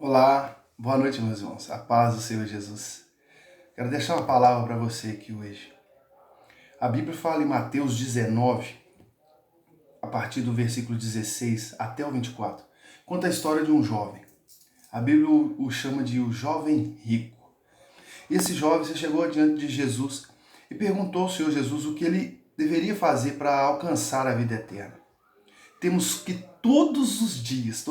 Olá, boa noite, meus irmãos. A paz do Senhor Jesus. Quero deixar uma palavra para você aqui hoje. A Bíblia fala em Mateus 19, a partir do versículo 16 até o 24. Conta a história de um jovem. A Bíblia o chama de o jovem rico. E esse jovem se chegou diante de Jesus e perguntou ao Senhor Jesus o que ele deveria fazer para alcançar a vida eterna. Temos que todos os dias,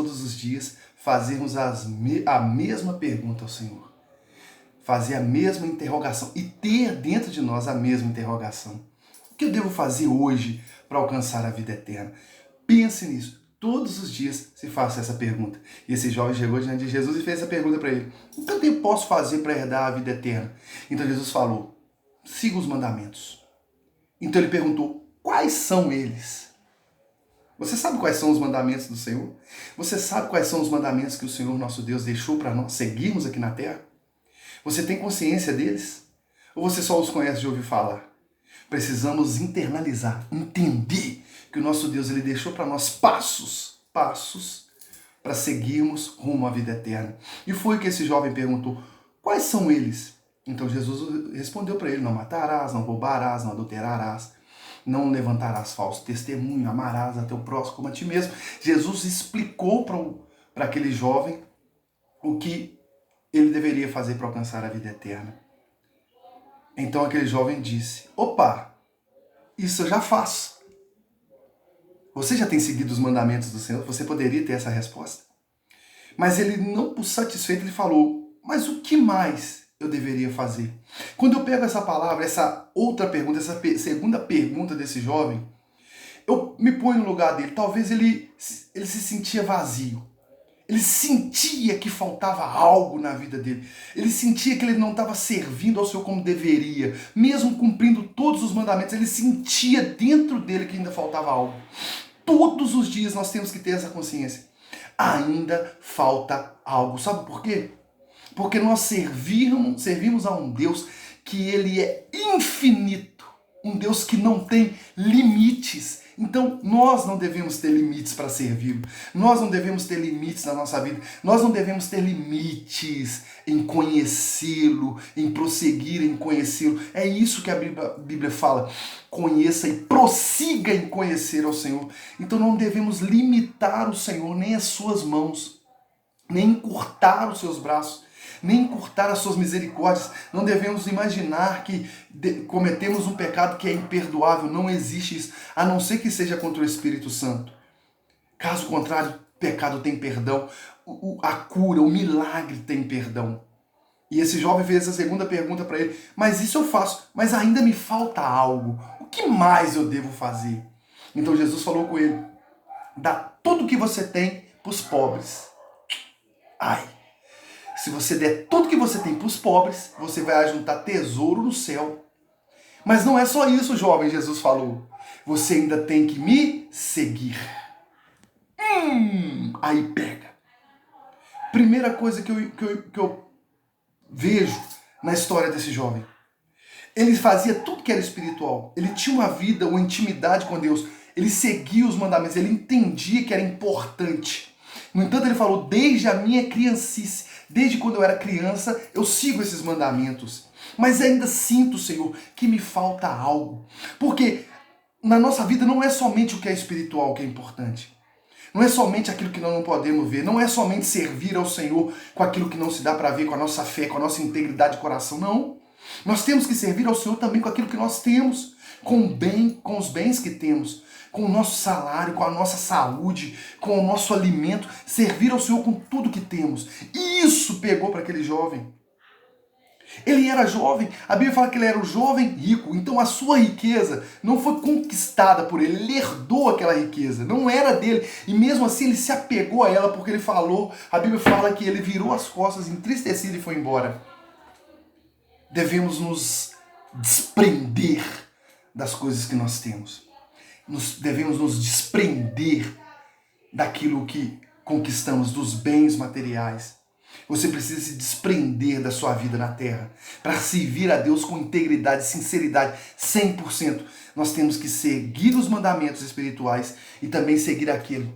fazermos a mesma pergunta ao Senhor. Fazer a mesma interrogação e ter dentro de nós a mesma interrogação. O que eu devo fazer hoje para alcançar a vida eterna? Pense nisso. Todos os dias se faça essa pergunta. E esse jovem chegou diante de Jesus e fez essa pergunta para ele. O que eu posso fazer para herdar a vida eterna? Então Jesus falou, siga os mandamentos. Então ele perguntou, quais são eles? Você sabe quais são os mandamentos do Senhor? Você sabe quais são os mandamentos que o Senhor nosso Deus deixou para nós seguirmos aqui na terra? Você tem consciência deles? Ou você só os conhece de ouvir falar? Precisamos internalizar, entender que o nosso Deus ele deixou para nós passos para seguirmos rumo à vida eterna. E foi que esse jovem perguntou, quais são eles? Então Jesus respondeu para ele, não matarás, não roubarás, não adulterarás, não levantarás falso testemunho, amarás a teu próximo como a ti mesmo. Jesus explicou para aquele jovem o que ele deveria fazer para alcançar a vida eterna. Então aquele jovem disse, opa, isso eu já faço. Você já tem seguido os mandamentos do Senhor? Você poderia ter essa resposta. Mas ele, não por satisfeito, ele falou, mas o que mais eu deveria fazer? Quando eu pego essa palavra, essa outra pergunta, essa segunda pergunta desse jovem, eu me ponho no lugar dele. Talvez ele se sentia vazio. Ele sentia que faltava algo na vida dele. Ele sentia que ele não estava servindo ao Senhor como deveria. Mesmo cumprindo todos os mandamentos, ele sentia dentro dele que ainda faltava algo. Todos os dias nós temos que ter essa consciência. Ainda falta algo. Sabe por quê? Porque nós servimos a um Deus que ele é infinito. Um Deus que não tem limites. Então, nós não devemos ter limites para servi-lo. Nós não devemos ter limites na nossa vida. Nós não devemos ter limites em conhecê-lo, em prosseguir em conhecê-lo. É isso que a Bíblia fala. Conheça e prossiga em conhecer ao Senhor. Então, não devemos limitar o Senhor, nem as suas mãos, nem encurtar os seus braços, nem encurtar as suas misericórdias. Não devemos imaginar que cometemos um pecado que é imperdoável. Não existe isso, a não ser que seja contra o Espírito Santo. Caso contrário, o pecado tem perdão, a cura, o milagre tem perdão. E esse jovem fez essa segunda pergunta para ele, mas isso eu faço, mas ainda me falta algo. O que mais eu devo fazer? Então Jesus falou com ele, dá tudo que você tem para os pobres. Ai! Se você der tudo que você tem para os pobres, você vai ajuntar tesouro no céu. Mas não é só isso, jovem, Jesus falou. Você ainda tem que me seguir. Aí pega. Primeira coisa que eu vejo na história desse jovem. Ele fazia tudo que era espiritual. Ele tinha uma vida, uma intimidade com Deus. Ele seguia os mandamentos. Ele entendia que era importante. No entanto, ele falou, desde a minha criancice, desde quando eu era criança, eu sigo esses mandamentos. Mas ainda sinto, Senhor, que me falta algo. Porque na nossa vida não é somente o que é espiritual que é importante. Não é somente aquilo que nós não podemos ver. Não é somente servir ao Senhor com aquilo que não se dá para ver, com a nossa fé, com a nossa integridade de coração. Não. Nós temos que servir ao Senhor também com aquilo que nós temos. Com os bens que temos. Com o nosso salário, com a nossa saúde, com o nosso alimento, servir ao Senhor com tudo que temos. E isso pegou para aquele jovem. Ele era jovem, a Bíblia fala que ele era um jovem rico, então a sua riqueza não foi conquistada por ele, ele herdou aquela riqueza, não era dele, e mesmo assim ele se apegou a ela porque ele falou, a Bíblia fala que ele virou as costas, entristecido e foi embora. Devemos nos desprender das coisas que nós temos. Devemos nos desprender daquilo que conquistamos, dos bens materiais. Você precisa se desprender da sua vida na terra para servir a Deus com integridade, sinceridade, 100%. Nós temos que seguir os mandamentos espirituais e também seguir aquele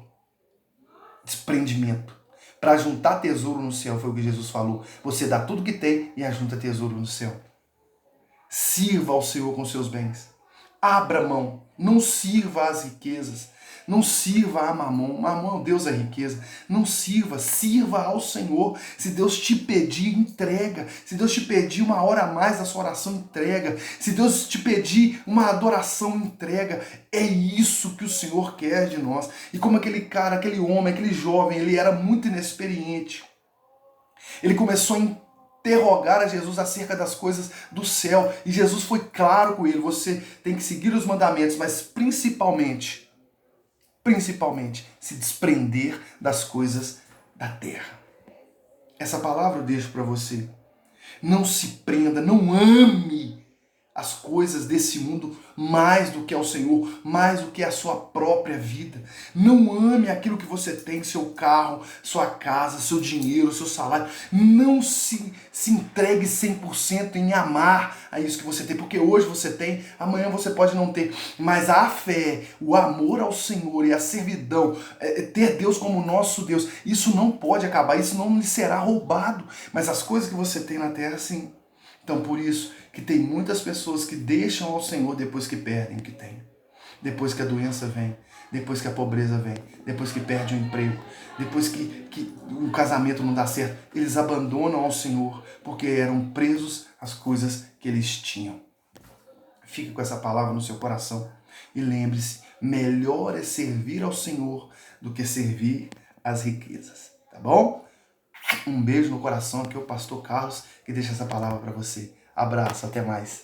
desprendimento para juntar tesouro no céu, foi o que Jesus falou. Você dá tudo que tem e ajunta tesouro no céu. Sirva ao Senhor com seus bens. Abra mão. Não sirva às riquezas. Não sirva a Mamon. Mamon é o Deus da riqueza. Não sirva ao Senhor. Se Deus te pedir, entrega. Se Deus te pedir uma hora a mais da sua oração, entrega. Se Deus te pedir uma adoração, entrega. É isso que o Senhor quer de nós. E como aquele cara, aquele homem, aquele jovem, ele era muito inexperiente. Ele começou a interrogar a Jesus acerca das coisas do céu. E Jesus foi claro com ele. Você tem que seguir os mandamentos, mas principalmente, se desprender das coisas da terra. Essa palavra eu deixo para você. Não se prenda, não ame as coisas desse mundo mais do que ao Senhor, mais do que a sua própria vida. Não ame aquilo que você tem, seu carro, sua casa, seu dinheiro, seu salário. Não se entregue 100% em amar a isso que você tem, porque hoje você tem, amanhã você pode não ter. Mas a fé, o amor ao Senhor e a servidão, ter Deus como nosso Deus, isso não pode acabar, isso não lhe será roubado. Mas as coisas que você tem na terra, sim. Então, por isso que tem muitas pessoas que deixam ao Senhor depois que perdem o que tem. Depois que a doença vem, depois que a pobreza vem, depois que perde o emprego, depois que o casamento não dá certo, eles abandonam ao Senhor porque eram presos às coisas que eles tinham. Fique com essa palavra no seu coração e lembre-se, melhor é servir ao Senhor do que servir às riquezas, tá bom? Um beijo no coração, aqui é o pastor Carlos, que deixa essa palavra para você. Abraço, até mais.